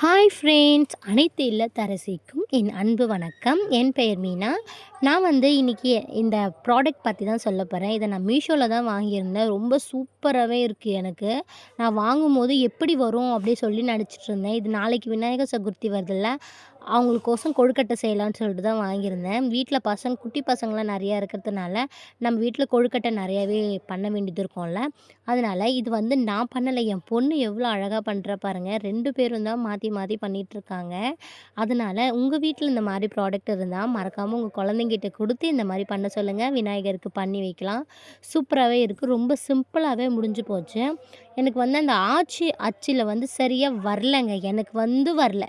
Hi friends, அனைத்து இல்லத்தரசிக்கும் என் அன்பு வணக்கம். என் பெயர் மீனா. நான் இன்றைக்கி இந்த ப்ராடக்ட் பற்றி தான் சொல்ல போகிறேன். இதை நான் மீஷோவில் தான் வாங்கியிருந்தேன். ரொம்ப சூப்பராகவே இருக்குது எனக்கு. நான் வாங்கும்போது எப்படி வரும் அப்படி சொல்லி நினச்சிட்டு இருந்தேன். இது நாளைக்கு விநாயகர் சதுர்த்தி வருதுல்ல, அவங்களுக்கோசம் கொழுக்கட்டை செய்யலான்னு சொல்லிட்டு தான் வாங்கியிருந்தேன். வீட்டில் குட்டி பசங்களாம் நிறையா இருக்கிறதுனால நம்ம வீட்டில் கொழுக்கட்டை நிறையாவே பண்ண வேண்டியது இருக்கும்ல. அதனால் இது நான் பண்ணலை, என் பொண்ணு எவ்வளோ அழகாக பண்ணுறா பாருங்கள். 2 பேரும் தான் மாற்றி மாற்றி பண்ணிகிட்ருக்காங்க. அதனால் உங்கள் வீட்டில் இந்த மாதிரி ப்ராடக்ட் இருந்தால் மறக்காமல் உங்கள் குழந்தைங்கிட்ட கொடுத்து இந்த மாதிரி பண்ண சொல்லுங்கள். விநாயகருக்கு பண்ணி வைக்கலாம். சூப்பராகவே இருக்குது. ரொம்ப சிம்பிளாகவே முடிஞ்சு போச்சு. எனக்கு அந்த அச்சில் சரியாக வரலங்க. எனக்கு வரல.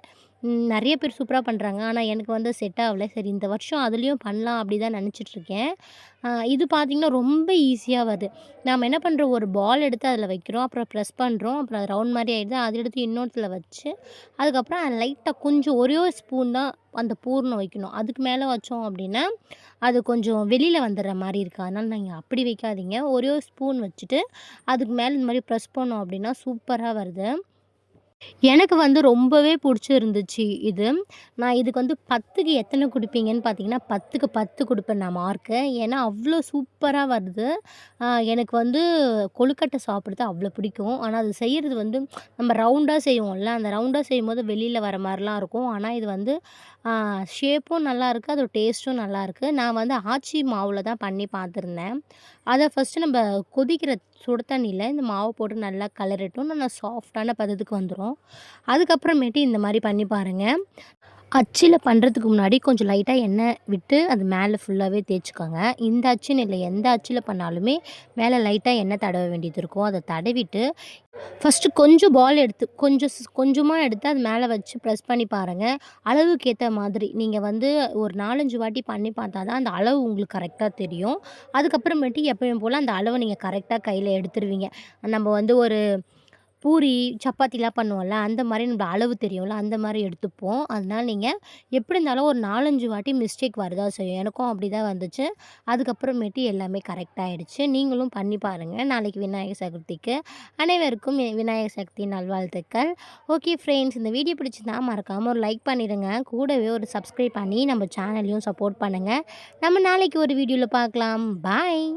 நெறைய பேர் சூப்பரா பண்றாங்க. ஆனா எனக்கு செட் ஆவல. சரி, இந்த வருஷம் அதுலயும் பண்ணலாம் அப்படி தான் நெனச்சிட்டுருக்கேன். இது பார்த்தீங்கன்னா, ரொம்ப ஈஸியா வருது. நாம என்ன பண்றோம், ஒரு பால் எடுத்து அதில வைக்கிறோம். அப்புறம் ப்ரெஸ் பண்றோம். அப்புறம் அது ரவுண்ட் மாரி ஆயிடுது. அத எடுத்து இன்னொருத்துல வச்சு, அதுக்கப்புறம் லைட்டா கொஞ்சம் ஒரே ஒரு ஸ்பூன் தான் அந்த பூரணம் வைக்கணும். அதுக்கு மேல வச்சோம் அப்படின்னா, அது கொஞ்சம் வெளியில வந்துடுற மாரி இருக்கு. அதனால நீங்க அப்படி வைக்காதீங்க. ஒரே ஒரு ஸ்பூன் வச்சுட்டு, அதுக்கு மேல இந்த மாரி ப்ரெஸ் பண்ணோம் அப்படின்னா, சூப்பரா வருது. எனக்கு ரொம்பவே புடிச்சிருந்துச்சு இது. நான் இதுக்கு 10க்கு எத்தன குடுப்பீங்கன்னு பார்த்தீங்கன்னா, 10க்கு 10 குடுப்பேன் நான் மார்க்கு. ஏன்னா, அவ்ளோ சூப்பரா வருது. எனக்கு கொழுக்கட்டை சாப்பிடுறது அவ்ளோ பிடிக்கும். ஆனா, அது செய்றது நம்ம ரவுண்டா செய்வோம்ல, அந்த ரவுண்டா செய்யும்போது வெளியில வர மாரிலாம் இருக்கும். ஆனா, இது ஆ ஷேப்பும் நல்லாயிருக்கு, அதோட டேஸ்ட்டும் நல்லாயிருக்கு. நான் ஆச்சி மாவுல தான் பண்ணி பார்த்துருந்தேன். அத ஃபர்ஸ்ட்டு நம்ப கொதிக்கிற சுடு தண்ணீல இந்த மாவு போட்டு நல்லா கலரட்டும். நல்லா சாஃப்ட்டான பதத்துக்கு வந்துரும். அதுக்கப்புறமேட்டு இந்த மாரி பண்ணி பாருங்க. அச்சில பண்ணுறதுக்கு முன்னாடி கொஞ்சம் லைட்டா எண்ணெய் விட்டு அது மேலே ஃபுல்லாவே தேய்ச்சுக்கோங்க. இந்த அச்சுன்னு இல்ல, எந்த அச்சுல பண்ணாலுமே மேலே லைட்டா எண்ணெய் தடவ வேண்டியது இருக்கும். அத தடவிட்டு ஃபர்ஸ்ட்டு கொஞ்சம் பால் எடுத்து கொஞ்சமா எடுத்து அது மேலே வச்சு ப்ரெஸ் பண்ணி பாருங்க. அளவுக்கு ஏத்த மாதிரி நீங்க ஒரு 4, 5 வாட்டி பண்ணி பார்த்தா தான் அந்த அளவு உங்களுக்கு கரெக்ட்டா தெரியும். அதுக்கப்புறமேட்டு எப்பயும் போல அந்த அளவ நீங்க கரெக்ட்டா கையில எடுத்துருவீங்க. நம்ம ஒரு பூரி, சப்பாத்திலாம் பண்ணுவோம்ல, அந்த மாரி நம்ம அளவு தெரியும்ல, அந்த மாரி எடுத்துப்போம். அதனால நீங்க எப்படி இருந்தாலும் ஒரு 4, 5 வாட்டி மிஸ்டேக் வரதா செய்யும். எனக்கும் அப்படிதான் வந்துச்சு. அதுக்கப்புறமேட்டு எல்லாமே கரெக்ட் ஆயிடுச்சு. நீங்களும் பண்ணி பாருங்க. நாளைக்கு விநாயகர் சதுர்த்திக்கு. அனைவருக்கும் விநாயகர் சதுர்த்தி நல்வாழ்த்துக்கள். ஓகே ஃப்ரெண்ட்ஸ், இந்த வீடியோ பிடிச்சிருந்தா மறக்காம ஒரு லைக் பண்ணிடுங்க. கூடவே ஒரு சப்ஸ்கிரைப் பண்ணி நம்ம சேனலையும் சப்போர்ட் பண்ணுங்க. நம்ம நாளைக்கு ஒரு வீடியோல பார்க்கலாம். பாய்.